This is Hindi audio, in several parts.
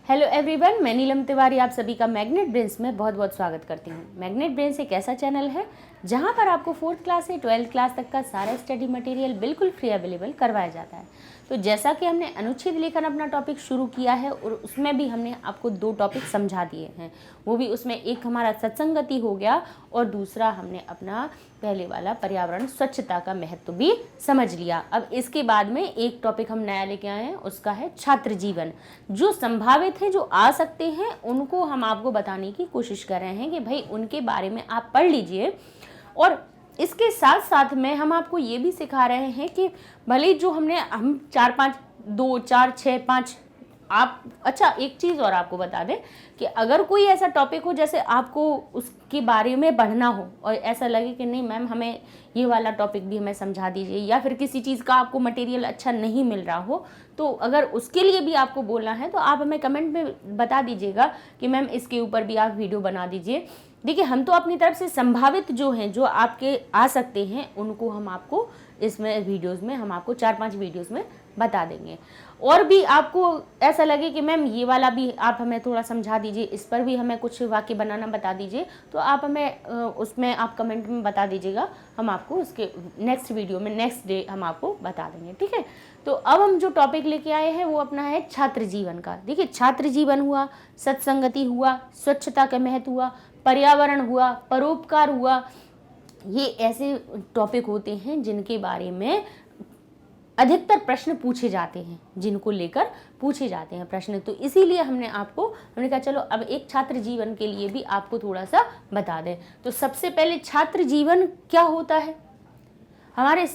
हेलो एवरीवन, मैं नीलम तिवारी आप सभी का मैग्नेट ब्रेन्स में बहुत बहुत स्वागत करती हूँ। मैग्नेट ब्रेन्स एक ऐसा चैनल है जहाँ पर आपको 4th क्लास से 12th क्लास तक का सारा स्टडी मटेरियल बिल्कुल फ्री अवेलेबल करवाया जाता है। तो जैसा कि हमने अनुच्छेद लेखन अपना टॉपिक शुरू किया है और उसमें भी हमने आपको 2 टॉपिक समझा दिए हैं। वो भी उसमें एक हमारा सत्संगति हो गया और दूसरा हमने अपना पहले वाला पर्यावरण स्वच्छता का महत्व भी समझ लिया। अब इसके बाद में एक टॉपिक हम नया लेके आए हैं, उसका है छात्र जीवन। जो संभावित है, जो आ सकते हैं, उनको हम आपको बताने की कोशिश कर रहे हैं कि भाई उनके बारे में आप पढ़ लीजिए। और इसके साथ साथ में हम आपको ये भी सिखा रहे हैं कि भले जो हम 4 5 2 4 6 5 आप अच्छा एक चीज़ और आपको बता दें कि अगर कोई ऐसा टॉपिक हो जैसे आपको उसके बारे में पढ़ना हो और ऐसा लगे कि नहीं मैम हमें ये वाला टॉपिक भी हमें समझा दीजिए, या फिर किसी चीज़ का आपको मटेरियल अच्छा नहीं मिल रहा हो, तो अगर उसके लिए भी आपको बोलना है तो आप हमें कमेंट में बता दीजिएगा कि मैम इसके ऊपर भी आप वीडियो बना दीजिए। देखिए, हम तो अपनी तरफ से संभावित जो हैं, जो आपके आ सकते हैं, उनको हम आपको इसमें वीडियोस में हम आपको 4-5 वीडियोस में बता देंगे। और भी आपको ऐसा लगे कि मैम ये वाला भी आप हमें थोड़ा समझा दीजिए, इस पर भी हमें कुछ वाक्य बनाना बता दीजिए, तो आप हमें उसमें आप कमेंट में बता दीजिएगा। हम आपको उसके नेक्स्ट वीडियो में नेक्स्ट डे हम आपको बता देंगे, ठीक है। तो अब हम जो टॉपिक लेके आए हैं वो अपना है छात्र जीवन का। देखिए, छात्र जीवन हुआ, सत्संगति हुआ, स्वच्छता का महत्व हुआ, पर्यावरण हुआ, परोपकार हुआ। ये ऐसे टॉपिक होते हैं जिनके बारे में अधिकतर प्रश्न पूछे जाते हैं, जिनको लेकर पूछे जाते हैं प्रश्न। तो इसीलिए हमने कहा चलो अब एक छात्र जीवन के लिए भी आपको थोड़ा सा बता दें। तो सबसे पहले छात्र जीवन क्या होता है, हमारे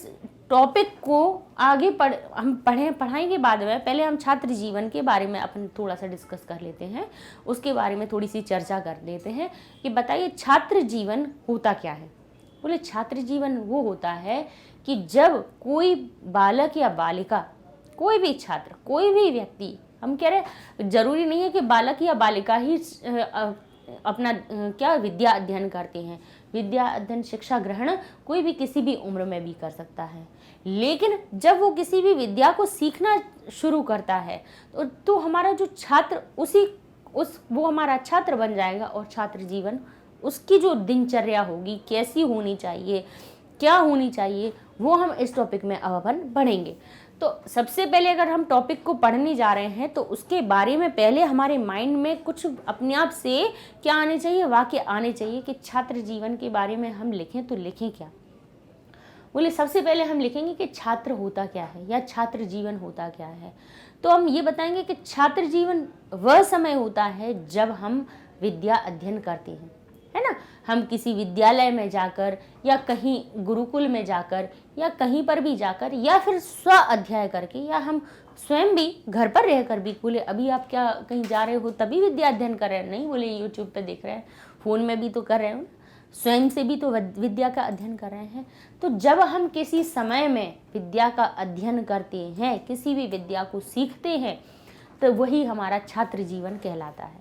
टॉपिक को आगे पढ़ाएंगे बाद में। पहले हम छात्र जीवन के बारे में अपन थोड़ा सा डिस्कस कर लेते हैं, उसके बारे में थोड़ी सी चर्चा कर लेते हैं कि बताइए छात्र जीवन होता क्या है। बोले छात्र जीवन वो होता है कि जब कोई बालक या बालिका, कोई भी छात्र, कोई भी व्यक्ति, हम कह रहे जरूरी नहीं है कि बालक या बालिका ही अपना विद्या अध्ययन करते हैं। विद्या अध्ययन, शिक्षा ग्रहण कोई भी किसी भी उम्र में भी कर सकता है, लेकिन जब वो किसी भी विद्या को सीखना शुरू करता है तो हमारा जो छात्र वो हमारा छात्र बन जाएगा। और छात्र जीवन, उसकी जो दिनचर्या होगी, कैसी होनी चाहिए, क्या होनी चाहिए, वो हम इस टॉपिक में अब अपन पढ़ेंगे। तो सबसे पहले अगर हम टॉपिक को पढ़ने जा रहे हैं तो उसके बारे में पहले हमारे माइंड में कुछ अपने आप से क्या आने चाहिए, वाक्य आने चाहिए कि छात्र जीवन के बारे में हम लिखें तो लिखें क्या। बोले सबसे पहले हम लिखेंगे कि छात्र होता क्या है या छात्र जीवन होता क्या है। तो हम ये बताएंगे कि छात्र जीवन वह समय होता है जब हम विद्या अध्ययन करते हैं, है ना। हम किसी विद्यालय में जाकर या कहीं गुरुकुल में जाकर या कहीं पर भी जाकर या फिर स्व अध्याय करके, या हम स्वयं भी घर पर रहकर भी, बोले अभी आप क्या कहीं जा रहे हो तभी विद्या अध्ययन कर रहे हैं, नहीं, बोले यूट्यूब पे देख रहे हैं, फ़ोन में भी तो कर रहे हो, स्वयं से भी तो विद्या का अध्ययन कर रहे हैं। तो जब हम किसी समय में विद्या का अध्ययन करते हैं, किसी भी विद्या को सीखते हैं, तो वही हमारा छात्र जीवन कहलाता है।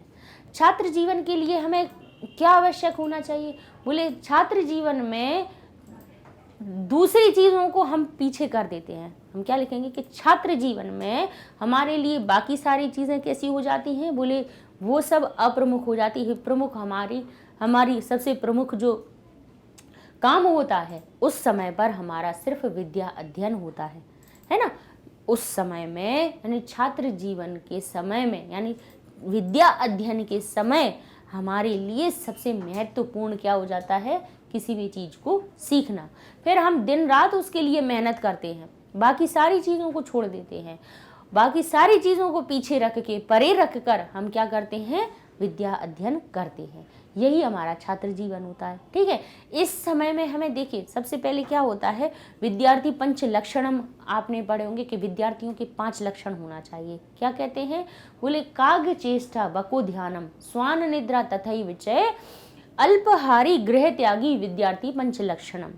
छात्र जीवन के लिए हमें क्या आवश्यक होना चाहिए। बोले छात्र जीवन में दूसरी चीज़ों को हम पीछे कर देते हैं। हम क्या लिखेंगे कि छात्र जीवन में हमारे लिए बाकी सारी चीज़ें कैसी हो जाती हैं। बोले वो सब अप्रमुख हो जाती है। प्रमुख हमारी सबसे प्रमुख जो काम होता है, उस समय पर हमारा सिर्फ विद्या अध्ययन होता है ना। उस समय में यानी छात्र जीवन के समय में, यानी विद्या अध्ययन के समय हमारे लिए सबसे महत्वपूर्ण क्या हो जाता है, किसी भी चीज़ को सीखना। फिर हम दिन रात उसके लिए मेहनत करते हैं, बाकी सारी चीज़ों को छोड़ देते हैं, बाकी सारी चीज़ों को पीछे रख के, परे रख कर हम क्या करते हैं, विद्या अध्ययन करते हैं। यही हमारा छात्र जीवन होता है, ठीक है। इस समय में हमें देखिए सबसे पहले क्या होता है, विद्यार्थी पंच लक्षणम आपने पढ़े होंगे कि विद्यार्थियों के 5 लक्षण होना चाहिए। क्या कहते हैं, बोले काग चेष्टा बको ध्यानम स्वान निद्रा तथई विचय अल्पहारी गृह त्यागी विद्यार्थी पंच लक्षणम।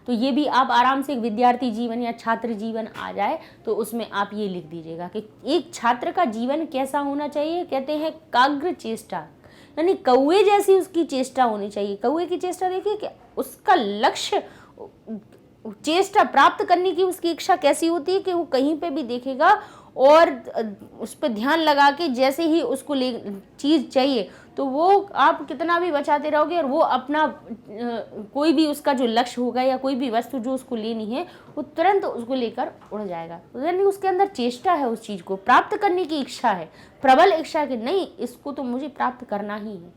तो ये भी आप आराम से विद्यार्थी जीवन या छात्र जीवन आ जाए तो उसमें आप ये लिख दीजिएगा कि एक छात्र का जीवन कैसा होना चाहिए। कहते हैं काग्र चेष्टा, यानी कौए जैसी उसकी चेष्टा होनी चाहिए। कौए की चेष्टा देखिए कि उसका लक्ष्य, चेष्टा प्राप्त करने की उसकी इच्छा कैसी होती है कि वो कहीं पे भी देखेगा और उस पर ध्यान लगा के जैसे ही उसको ले चीज़ चाहिए तो वो आप कितना भी बचाते रहोगे और वो अपना कोई भी उसका जो लक्ष्य होगा या कोई भी वस्तु जो उसको लेनी है वो तुरंत उसको लेकर उड़ जाएगा। यानी उसके अंदर चेष्टा है, उस चीज़ को प्राप्त करने की इच्छा है, प्रबल इच्छा कि नहीं इसको तो मुझे प्राप्त करना ही है।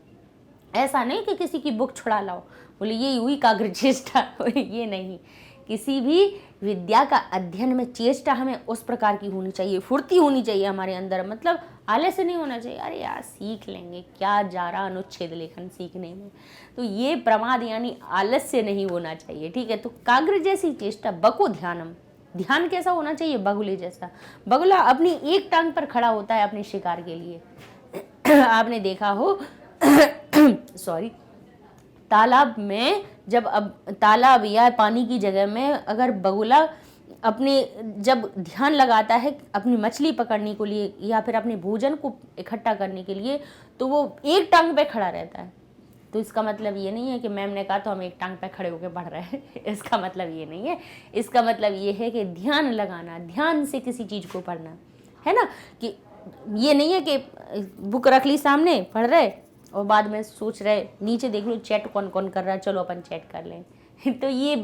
ऐसा नहीं कि किसी की बुक छुड़ा लाओ, बोले ये हुई काग्र चेष्टा, ये नहीं। किसी भी विद्या का अध्ययन में चेष्टा हमें उस प्रकार की होनी चाहिए, फुर्ती होनी चाहिए हमारे अंदर, मतलब आलस्य नहीं होना चाहिए, अरे यार सीख लेंगे, क्या जा रहा अनुच्छेद लेखन सीखने में। तो ये प्रमाद यानी आलस्य नहीं होना चाहिए, ठीक है। तो काग्र जैसी चेष्टा, बको ध्यानम, ध्यान कैसा होना चाहिए, बगुले जैसा। बगुला अपनी एक टांग पर खड़ा होता है अपने शिकार के लिए। आपने देखा हो सॉरी, तालाब में जब तालाब या पानी की जगह में अगर बगुला अपने जब ध्यान लगाता है अपनी मछली पकड़ने के लिए या फिर अपने भोजन को इकट्ठा करने के लिए, तो वो एक टांग पे खड़ा रहता है। तो इसका मतलब ये नहीं है कि मैम ने कहा तो हम एक टांग पे खड़े होकर पढ़ रहे हैं, इसका मतलब ये नहीं है। इसका मतलब ये है कि ध्यान लगाना, ध्यान से किसी चीज़ को पढ़ना, है ना। कि ये नहीं है कि बुक रख ली सामने, पढ़ रहे और बाद में सोच रहे नीचे देख लो चैट कौन कौन कर रहा है, चलो अपन चैट कर लें। तो ये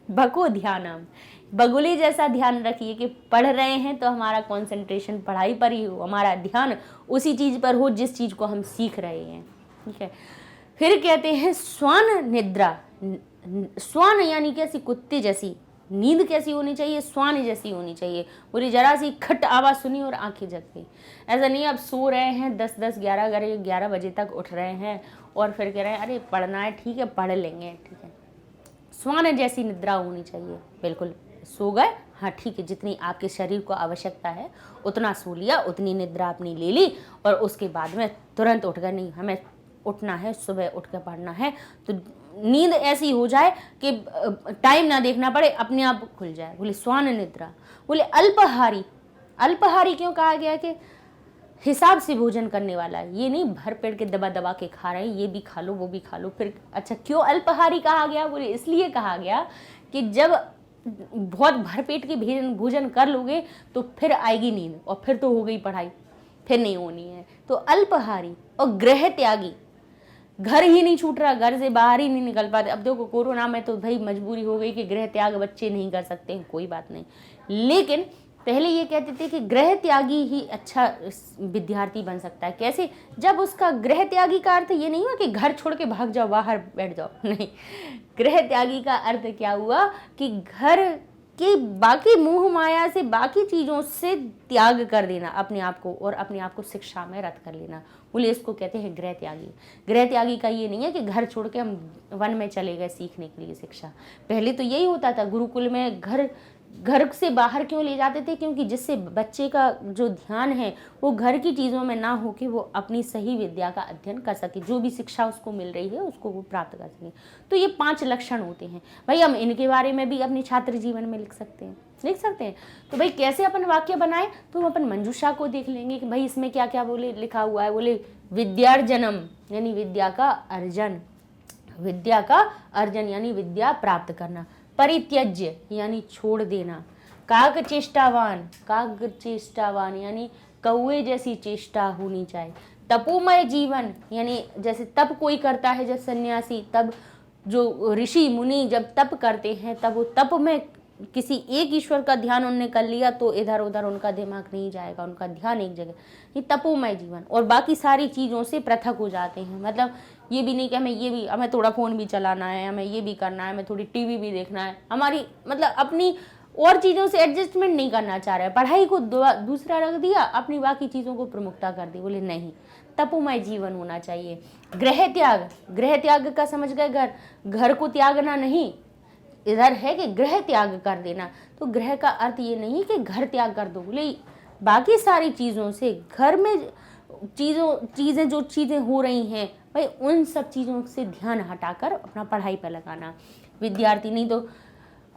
बको ध्यानम, बगुले जैसा ध्यान रखिए कि पढ़ रहे हैं तो हमारा कंसंट्रेशन पढ़ाई पर ही हो, हमारा ध्यान उसी चीज़ पर हो जिस चीज़ को हम सीख रहे हैं, ठीक है। फिर कहते हैं स्वान निद्रा। स्वान यानी कैसी, कुत्ते जैसी नींद कैसी होनी चाहिए, स्वान जैसी होनी चाहिए। बोली जरा सी खट आवाज़ सुनी और आंखें जग गई। ऐसा नहीं आप सो रहे हैं 10-10, 11 बजे तक उठ रहे हैं और फिर कह रहे हैं अरे पढ़ना है, ठीक है पढ़ लेंगे, ठीक है। स्वान जैसी निद्रा होनी चाहिए, बिल्कुल सो गए, हाँ ठीक है, जितनी आपके शरीर को आवश्यकता है उतना सो लिया, उतनी निद्रा अपनी ले ली और उसके बाद में तुरंत उठ गए, नहीं हमें उठना है, सुबह उठ कर पढ़ना है। तो नींद ऐसी हो जाए कि टाइम ना देखना पड़े, अपने आप खुल जाए। बोले स्वान निद्रा। बोले अल्पहारी। अल्पहारी क्यों कहा गया कि हिसाब से भोजन करने वाला, ये नहीं भर पेट के दबा दबा के खा रहे हैं, ये भी खा लो वो भी खा लो। फिर अच्छा क्यों अल्पहारी कहा गया, बोले इसलिए कहा गया कि जब बहुत भरपेट के भोजन कर लोगे तो फिर आएगी नींद और फिर तो हो गई पढ़ाई, फिर नहीं होनी है। तो अल्पहारी और गृह त्यागी, घर ही नहीं छूट रहा, घर से बाहर ही नहीं निकल पाते। अब देखो कोरोना में तो भाई मजबूरी हो गई कि गृह त्याग बच्चे नहीं कर सकते हैं, कोई बात नहीं, लेकिन पहले ये कहते थे कि गृह त्यागी ही अच्छा विद्यार्थी बन सकता है। कैसे, जब उसका गृह त्यागी का अर्थ ये नहीं हुआ कि घर छोड़ के भाग जाओ बाहर बैठ जाओ, नहीं। गृह त्यागी का अर्थ क्या हुआ कि घर के बाकी मोह माया से, बाकी चीज़ों से त्याग कर देना अपने आप को और अपने आप को शिक्षा में रत कर लेना। बोले इसको कहते हैं गृह त्यागी। गृह त्यागी का ये नहीं है कि घर छोड़ के हम वन में चले गए सीखने के लिए शिक्षा। पहले तो यही होता था, गुरुकुल में घर से बाहर क्यों ले जाते थे, क्योंकि जिससे बच्चे का जो ध्यान है वो घर की चीज़ों में ना हो कि वो अपनी सही विद्या का अध्ययन कर सके, जो भी शिक्षा उसको मिल रही है उसको वो प्राप्त कर सके। तो ये 5 लक्षण होते हैं भाई, हम इनके बारे में भी अपने छात्र जीवन में लिख सकते हैं। तो भाई कैसे अपन वाक्य बनाए, तो हम अपन मंजूषा को देख लेंगे कि भाई इसमें क्या क्या बोले लिखा हुआ है। बोले विद्यार्जनम यानी विद्या का अर्जन, विद्या का अर्जन यानी विद्या प्राप्त करना। परित्यज्य यानी छोड़ देना। काग चेष्टावान यानी कौए जैसी चेष्टा होनी चाहिए। तपोमय जीवन यानी जैसे तप कोई करता है, जैसे सन्यासी, तब जो ऋषि मुनि जब तप करते हैं तब वो तप में किसी एक ईश्वर का ध्यान उन्होंने कर लिया तो इधर उधर उनका दिमाग नहीं जाएगा, उनका ध्यान एक जगह। ये तपोमय जीवन, और बाकी सारी चीज़ों से पृथक हो जाते हैं। मतलब ये भी नहीं कि हमें थोड़ा फ़ोन भी चलाना है, हमें ये भी करना है, हमें थोड़ी टीवी भी देखना है, हमारी मतलब अपनी और चीज़ों से एडजस्टमेंट नहीं करना चाह रहे हैं, पढ़ाई को दूसरा रख दिया, अपनी बाकी चीज़ों को प्रमुखता कर दी। बोले नहीं, तपोमय जीवन होना चाहिए। गृह त्याग का समझ गए, घर को त्यागना नहीं, इधर है कि गृह त्याग कर देना। तो गृह का अर्थ ये नहीं कि घर त्याग कर दो, बोले बाकी सारी चीज़ों से, घर में जो चीज़ें हो रही हैं भाई उन सब चीज़ों से ध्यान हटाकर अपना पढ़ाई पर लगाना। विद्यार्थी नहीं तो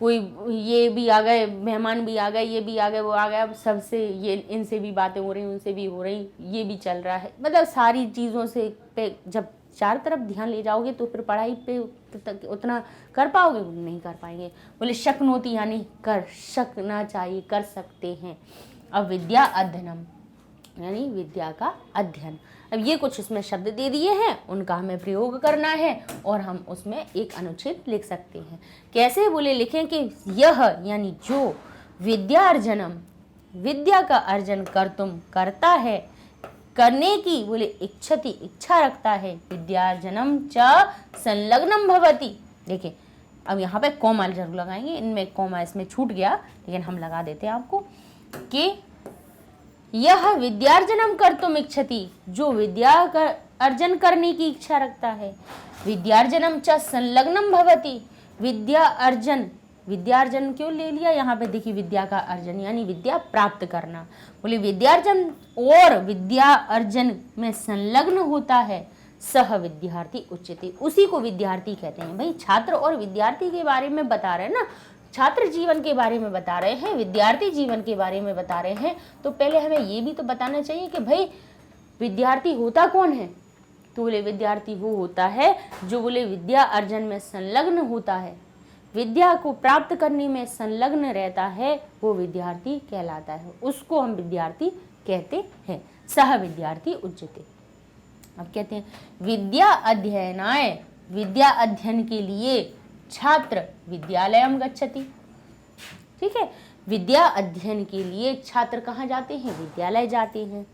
कोई ये भी आ गए, मेहमान भी आ गए, ये भी आ गए, वो आ गए, अब सबसे ये इनसे भी बातें हो रही, उनसे भी हो रही, ये भी चल रहा है। मतलब सारी चीज़ों से पे जब चार तरफ ध्यान ले जाओगे तो फिर पढ़ाई पे उतना कर पाओगे, नहीं कर पाएंगे। बोले शक्नोती यानी कर सकना चाहिए, कर सकते हैं। अब विद्या अध्ययनम यानी विद्या का अध्ययन। अब ये कुछ इसमें शब्द दे दिए हैं, उनका हमें प्रयोग करना है और हम उसमें एक अनुच्छेद लिख सकते हैं। कैसे बोले लिखें कि यह यानी जो विद्यार्जनम विद्या का अर्जन कर तुम करता है, करने की बोले इच्छति इच्छा रखता है, विद्यार्जनम च संलग्नम भवति। देखिए अब यहाँ पे कॉमा जरूर लगाएंगे, इनमें कॉमा इसमें छूट गया लेकिन हम लगा देते हैं आपको कि यह विद्यार्जनम कर्तुम इच्छति जो विद्या का अर्जन करने की इच्छा रखता है, विद्यार्जनम च संलग्नम भवति विद्यार्जन क्यों ले लिया यहाँ पे, देखिए विद्या का अर्जन यानी विद्या प्राप्त करना, बोले विद्यार्जन और विद्या अर्जन में संलग्न होता है, सह विद्यार्थी उच्यते उसी को विद्यार्थी कहते हैं। भाई छात्र और विद्यार्थी के बारे में बता रहे हैं ना, छात्र जीवन के बारे में बता रहे हैं, विद्यार्थी जीवन के बारे में बता रहे हैं, तो पहले हमें ये भी तो बताना चाहिए कि भाई विद्यार्थी होता कौन है। तो बोले विद्यार्थी वो होता है जो बोले विद्या अर्जन में संलग्न होता है, विद्या को प्राप्त करने में संलग्न रहता है, वो विद्यार्थी कहलाता है, उसको हम विद्यार्थी कहते हैं। सह विद्यार्थी उच्यते। अब कहते हैं विद्या अध्ययनाय विद्या अध्ययन के लिए छात्र विद्यालयम गच्छति। ठीक है, विद्या अध्ययन के लिए छात्र कहाँ जाते हैं, विद्यालय जाते हैं।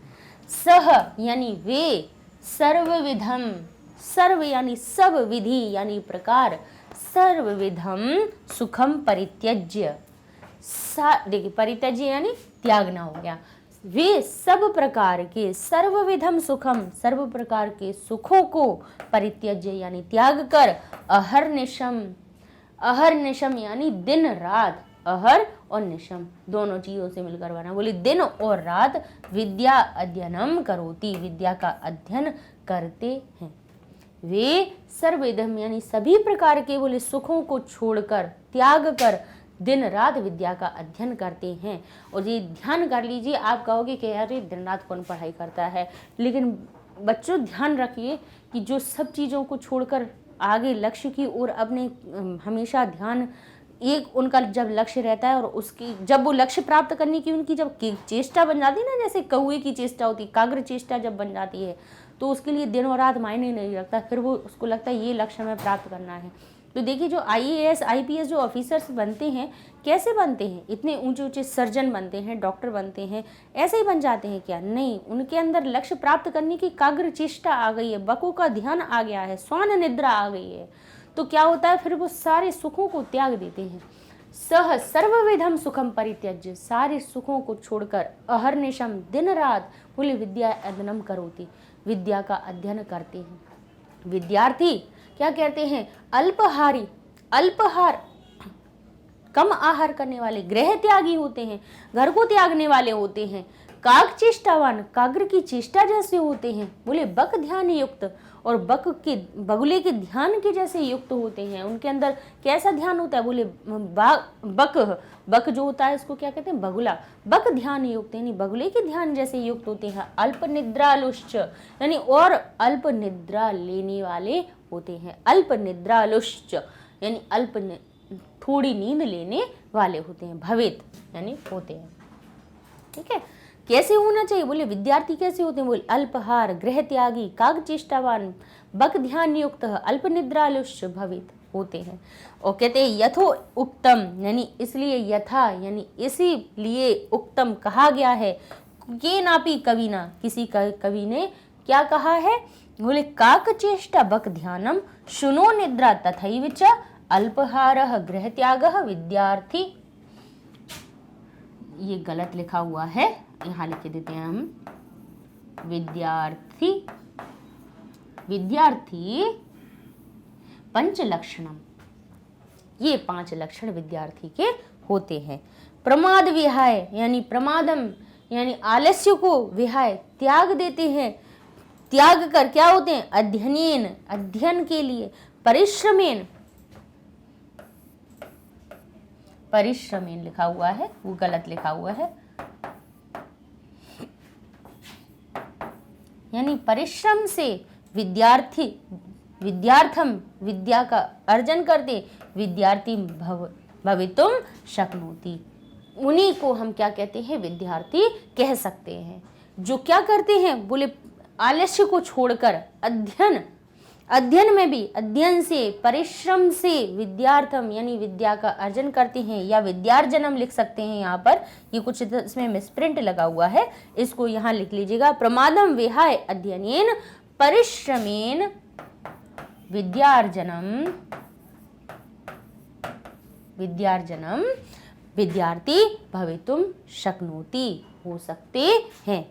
सह यानी वे, सर्वविधम सर्व यानी सब, विधि यानी प्रकार, सर्वविधम सुखम परित्यज्य, देखिए परित्यज्य यानी त्यागना हो गया, वे सब प्रकार के, सर्वविधम सुखम सर्व प्रकार के सुखों को, परित्यज्य यानी त्याग कर, अहर्निशम अहर्निशम यानी दिन रात, अहर और निशम दोनों चीजों से मिलकर बना, बोले दिन और रात, विद्या अध्ययनम करोति विद्या का अध्ययन करते हैं। वे सर्वविधम यानी सभी प्रकार के बोले सुखों को छोड़कर, त्याग कर दिन रात विद्या का अध्ययन करते हैं। और ये ध्यान कर लीजिए, आप कहोगे कि यार दिन रात कौन पढ़ाई करता है, लेकिन बच्चों ध्यान रखिए कि जो सब चीज़ों को छोड़कर आगे लक्ष्य की ओर अपने हमेशा ध्यान, एक उनका जब लक्ष्य रहता है और उसकी जब वो लक्ष्य प्राप्त करने की उनकी जब चेष्टा बन जाती है ना, जैसे कौए की चेष्टा होती है, काग्र चेष्टा जब बन जाती है, तो उसके लिए दिन और रात मायने नहीं रखता, फिर वो उसको लगता है ये लक्ष्य हमें प्राप्त करना है। तो देखिए जो IAS IPS जो ऑफिसर्स बनते हैं, कैसे बनते हैं, इतने ऊंचे ऊंचे सर्जन बनते हैं, डॉक्टर बनते हैं, ऐसे ही बन जाते हैं क्या, नहीं, उनके अंदर लक्ष्य प्राप्त करने की काग्र चेष्टा आ गई है, बकों का ध्यान आ गया है, स्वान निद्रा आ गई है, तो क्या होता है फिर वो सारे सुखों को त्याग देते हैं। सह सर्वविधम सुखम परित्यज्य सारे सुखों को छोड़कर, अहर्निशम दिन रात, बोले विद्या अध्ययनम करोति विद्या का अध्ययन करते हैं। विद्यार्थी क्या कहते हैं, अल्पहारी, अल्पहार कम आहार करने वाले, गृह त्यागी होते हैं, घर को त्यागने वाले होते हैं। काग चेष्टावान काग्र की चेष्टा जैसे होते हैं, बोले बक ध्यान युक्त और बगुले के ध्यान के जैसे युक्त होते हैं। उनके अंदर कैसा ध्यान होता है, बोले बक जो होता है इसको क्या कहते हैं, बगुला, बक ध्यान युक्त यानी बगुले के ध्यान जैसे युक्त होते हैं। अल्प निद्रालुश्च यानी और अल्प निद्रा लेने वाले होते हैं। अल्प निद्रालुश्च यानी थोड़ी नींद लेने वाले होते हैं। भवेत यानी होते हैं। ठीक है, कैसे होना चाहिए, बोले विद्यार्थी कैसे होते हैं, बोले अल्पहार, गृह त्यागी, काग चेष्टावान, बक ध्यान युक्त, अल्प निद्रालुश्च भवेत होते हैं। और कहते हैं यथो उक्तम यानी इसलिए, यथा यानी इसीलिए, उक्तम कहा गया है, के नापी कवि ना किसी कवि ने क्या कहा है, बोले काक चेष्टा बक ध्यानम शुनो निद्रा तथैव च अल्पहारः गृह त्यागः विद्यार्थी। ये गलत लिखा हुआ है, यहाँ लिख देते हैं हम, विद्यार्थी पंच लक्षणम, ये 5 लक्षण विद्यार्थी के होते हैं। प्रमाद विहाय यानी प्रमादम यानी आलस्य को विहाय त्याग देते हैं, त्याग कर क्या होते हैं, अध्ययनेन अध्ययन के लिए, परिश्रमेन लिखा हुआ है, वो गलत लिखा हुआ है, यानी परिश्रम से विद्यार्थम विद्या का अर्जन करते, विद्यार्थी भवितुम शक्नोति उन्हीं को हम क्या कहते हैं, विद्यार्थी कह सकते हैं। जो क्या करते हैं, बोले आलस्य को छोड़कर अध्ययन में भी, अध्ययन से, परिश्रम से विद्यार्थम यानी विद्या का अर्जन करते हैं, या विद्यार्जनम लिख सकते हैं। यहाँ पर ये कुछ इसमें मिसप्रिंट लगा हुआ है, इसको यहाँ लिख लीजिएगा। प्रमादम विहाय अध्ययनेन परिश्रमेन विद्यार्जनम विद्यार्थी भवितुम शक्नोति, हो सकते हैं।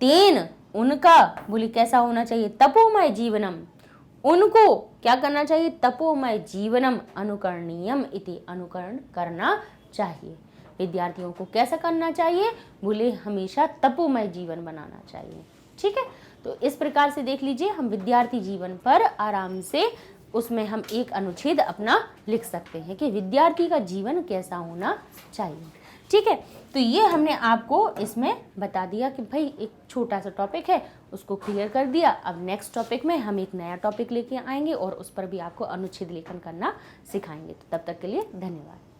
तेन उनका, बोले कैसा होना चाहिए, तपोमय जीवनम, उनको क्या करना चाहिए, तपोमय जीवनम अनुकरणीयम इति, अनुकरण करना चाहिए। विद्यार्थियों को कैसा करना चाहिए, बोले हमेशा तपोमय जीवन बनाना चाहिए। ठीक है, तो इस प्रकार से देख लीजिए, हम विद्यार्थी जीवन पर आराम से उसमें हम एक अनुच्छेद अपना लिख सकते हैं कि विद्यार्थी का जीवन कैसा होना चाहिए। ठीक है, तो ये हमने आपको इसमें बता दिया कि भाई एक छोटा सा टॉपिक है, उसको क्लियर कर दिया। अब नेक्स्ट टॉपिक में हम एक नया टॉपिक लेके आएंगे और उस पर भी आपको अनुच्छेद लेखन करना सिखाएंगे। तो तब तक के लिए धन्यवाद।